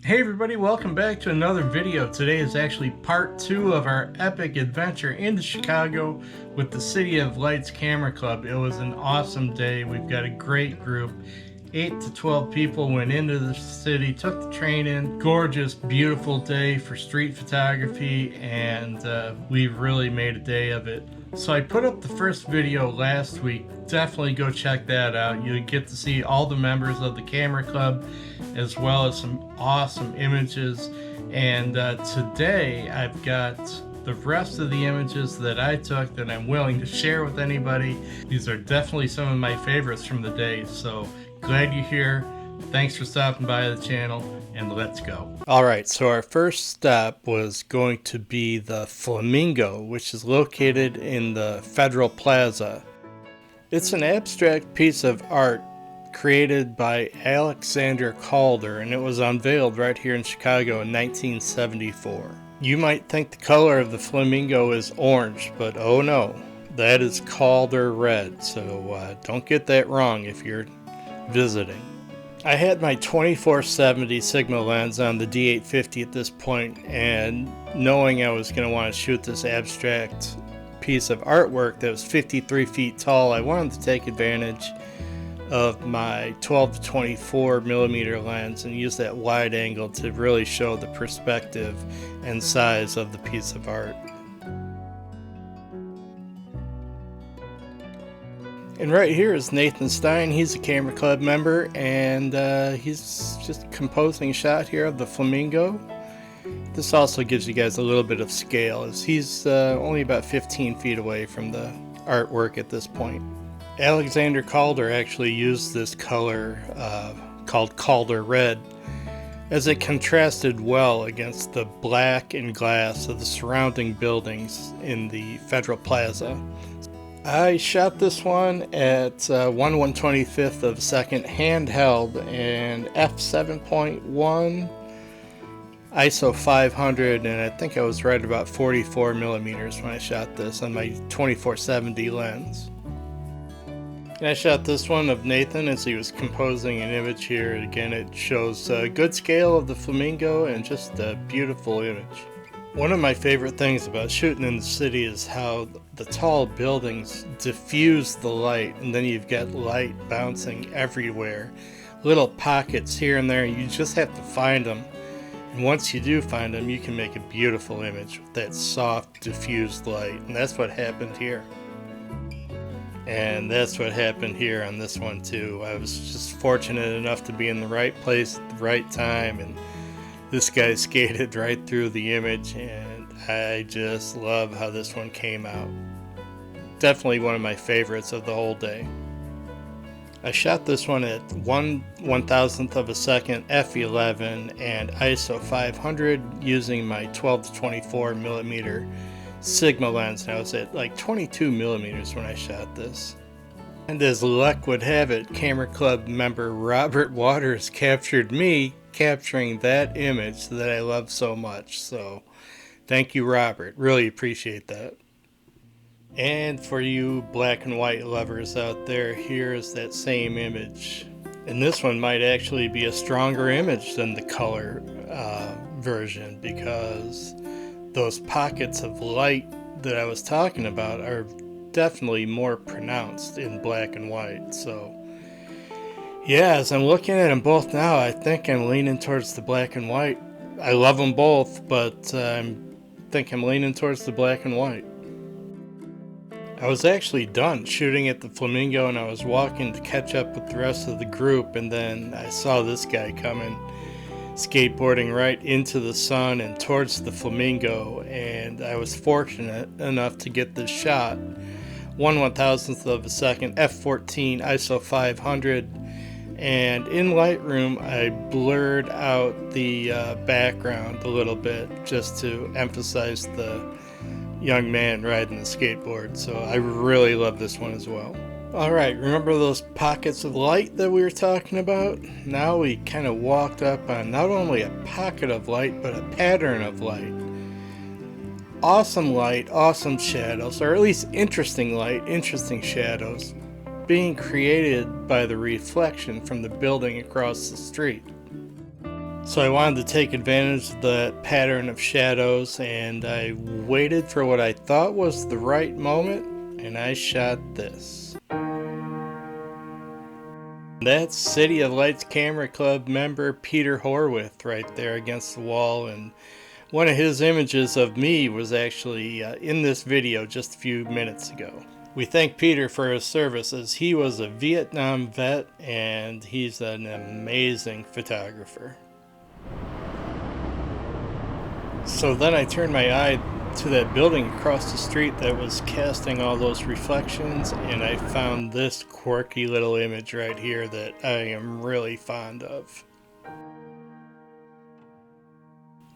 Hey everybody, welcome back to another video. Today is actually part 2 of our epic adventure into Chicago with the City of Lights Camera Club. It was an awesome day. We've got a great group. 8 to 12 people went into the city, took the train in. Gorgeous, beautiful day for street photography, and we really made a day of it. So I put up the first video last week. Definitely go check that out. You get to see all the members of the camera club as well as some awesome images. And today I've got the rest of the images that I took that I'm willing to share with anybody. These are definitely some of my favorites from the day. So glad you're here. Thanks for stopping by the channel, and let's go. Alright, so our first stop was going to be the Flamingo, which is located in the Federal Plaza. It's an abstract piece of art created by Alexander Calder, and it was unveiled right here in Chicago in 1974. You might think the color of the Flamingo is orange, but oh no, that is Calder red, so don't get that wrong if you're visiting. I had my 24-70 Sigma lens on the D850 at this point, and knowing I was going to want to shoot this abstract piece of artwork that was 53 feet tall, I wanted to take advantage of my 12 to 24 millimeter lens and use that wide angle to really show the perspective and size of the piece of art. And right here is Nathan Stein. He's a camera club member, and he's just composing a shot here of the Flamingo. This also gives you guys a little bit of scale, as he's only about 15 feet away from the artwork at this point. Alexander Calder actually used this color called Calder red, as it contrasted well against the black and glass of the surrounding buildings in the Federal Plaza. I shot this one at 1/125th of a second handheld and f7.1 ISO 500, and I think I was right about 44 millimeters when I shot this on my 24-70 lens. And I shot this one of Nathan as he was composing an image here. Again, it shows a good scale of the Flamingo and just a beautiful image. One of my favorite things about shooting in the city is how the tall buildings diffuse the light, and then you've got light bouncing everywhere. Little pockets here and there, you just have to find them. And once you do find them, you can make a beautiful image with that soft, diffused light. And that's what happened here. And that's what happened here on this one too. I was just fortunate enough to be in the right place at the right time, and this guy skated right through the image, and I just love how this one came out. Definitely one of my favorites of the whole day. I shot this one at 1/1000th of a second f11 and ISO 500 using my 12 to 24 millimeter Sigma lens, and I was at like 22 millimeters when I shot this. And as luck would have it, Camera Club member Robert Waters captured me capturing that image that I love so much. So thank you, Robert. Really appreciate that. And for you black and white lovers out there, here's that same image. And this one might actually be a stronger image than the color version, because those pockets of light that I was talking about are definitely more pronounced in black and white. So yeah, as I'm looking at them both now, I think I'm leaning towards the black and white. I love them both, but I think I'm leaning towards the black and white. I was actually done shooting at the Flamingo, and I was walking to catch up with the rest of the group, and then I saw this guy coming, skateboarding right into the sun and towards the Flamingo, and I was fortunate enough to get this shot. 1/1000th of a second, f14, ISO 500, and in Lightroom I blurred out the background a little bit just to emphasize the young man riding the skateboard. So I really love this one as well. Alright, remember those pockets of light that we were talking about? Now we kind of walked up on not only a pocket of light, but a pattern of light. Awesome light, awesome shadows, or at least interesting light, interesting shadows, being created by the reflection from the building across the street. So I wanted to take advantage of that pattern of shadows, and I waited for what I thought was the right moment, and I shot this. That's City of Lights Camera Club member Peter Horwith right there against the wall, and one of his images of me was actually in this video just a few minutes ago. We thank Peter for his services. He was a Vietnam vet, and he's an amazing photographer. So then I turned my eye to that building across the street that was casting all those reflections, and I found this quirky little image right here that I am really fond of.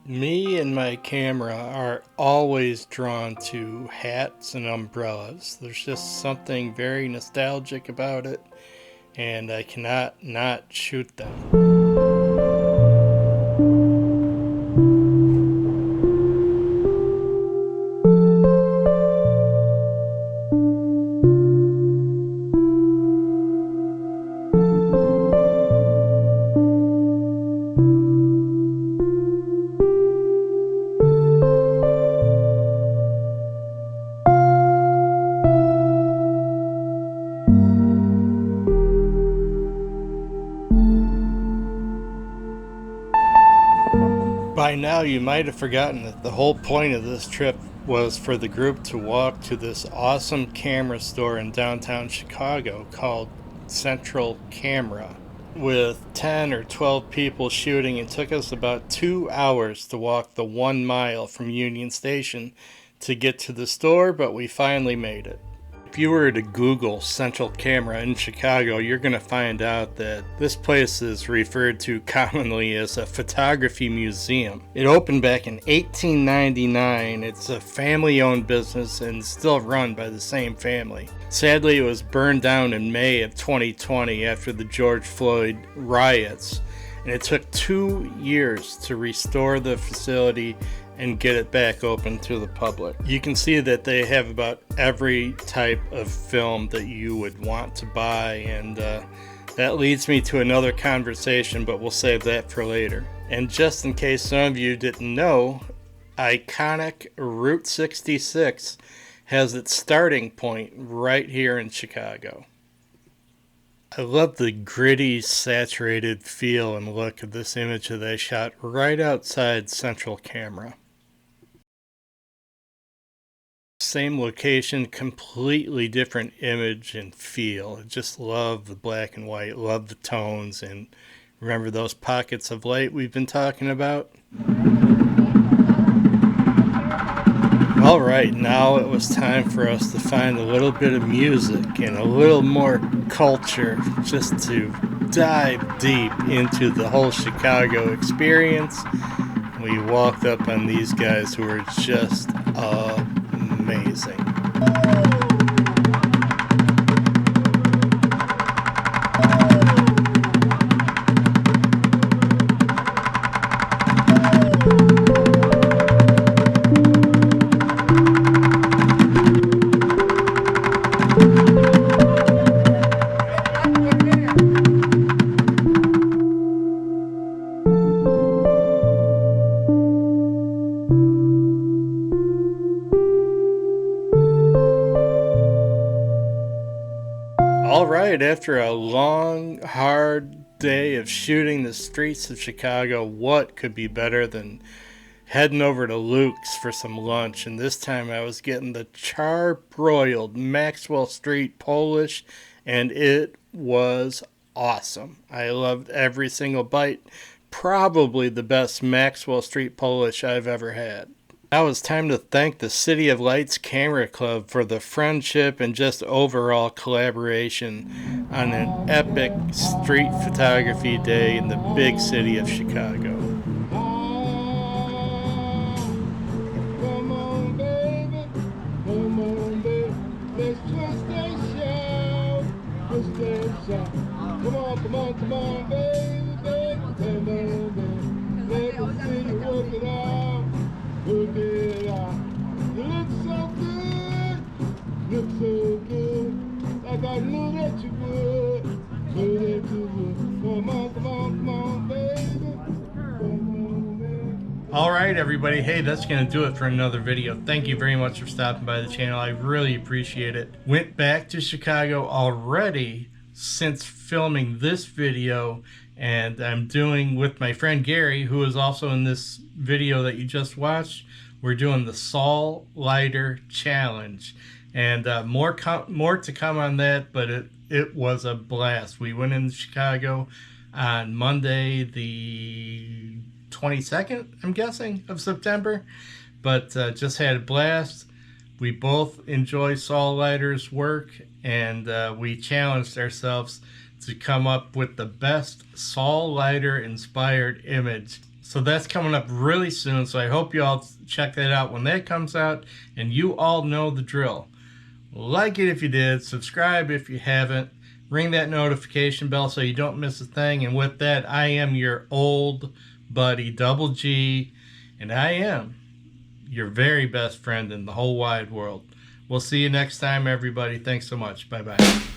Me and my camera are always drawn to hats and umbrellas. There's just something very nostalgic about it, and I cannot not shoot them. By now you might have forgotten that the whole point of this trip was for the group to walk to this awesome camera store in downtown Chicago called Central Camera. With 10 or 12 people shooting, it took us about 2 hours to walk the 1 mile from Union Station to get to the store, but we finally made it. If you were to Google Central Camera in Chicago, you're going to find out that this place is referred to commonly as a photography museum. It opened back in 1899. It's a family-owned business and still run by the same family. Sadly, it was burned down in May of 2020 after the George Floyd riots, and it took 2 years to restore the facility and get it back open to the public. You can see that they have about every type of film that you would want to buy, and that leads me to another conversation, but we'll save that for later. And just in case some of you didn't know, iconic Route 66 has its starting point right here in Chicago. I love the gritty, saturated feel and look of this image that I shot right outside Central Camera. Same location, completely different image and feel. I just love the black and white, love the tones, and remember those pockets of light we've been talking about? Alright, now it was time for us to find a little bit of music and a little more culture, just to dive deep into the whole Chicago experience. We walked up on these guys who were just amazing. Alright, after a long, hard day of shooting the streets of Chicago, what could be better than heading over to Luke's for some lunch? And this time I was getting the char-broiled Maxwell Street Polish, and it was awesome. I loved every single bite. Probably the best Maxwell Street Polish I've ever had. Now it's time to thank the City of Lights Camera Club for the friendship and just overall collaboration on an epic street photography day in the big city of Chicago. Come on, baby, let me see you work it out. Work it out. You look so good, like I knew that you would. Come on, baby. All right, everybody. Hey, that's going to do it for another video. Thank you very much for stopping by the channel. I really appreciate it. Went back to Chicago already since filming this video, and I'm doing with my friend Gary, who is also in this video that you just watched. We're doing the Sol Lighter Challenge, and more to come on that, but it was a blast. We went into Chicago on Monday, the 22nd, I'm guessing, of September, but just had a blast. We both enjoy Sol Lighter's work, and we challenged ourselves to come up with the best Sol Lighter inspired image. So that's coming up really soon, so I hope you all check that out when that comes out, and you all know the drill. Like it if you did, subscribe if you haven't, ring that notification bell so you don't miss a thing, and with that, I am your old buddy Double G, and I am your very best friend in the whole wide world. We'll see you next time, everybody. Thanks so much. Bye-bye.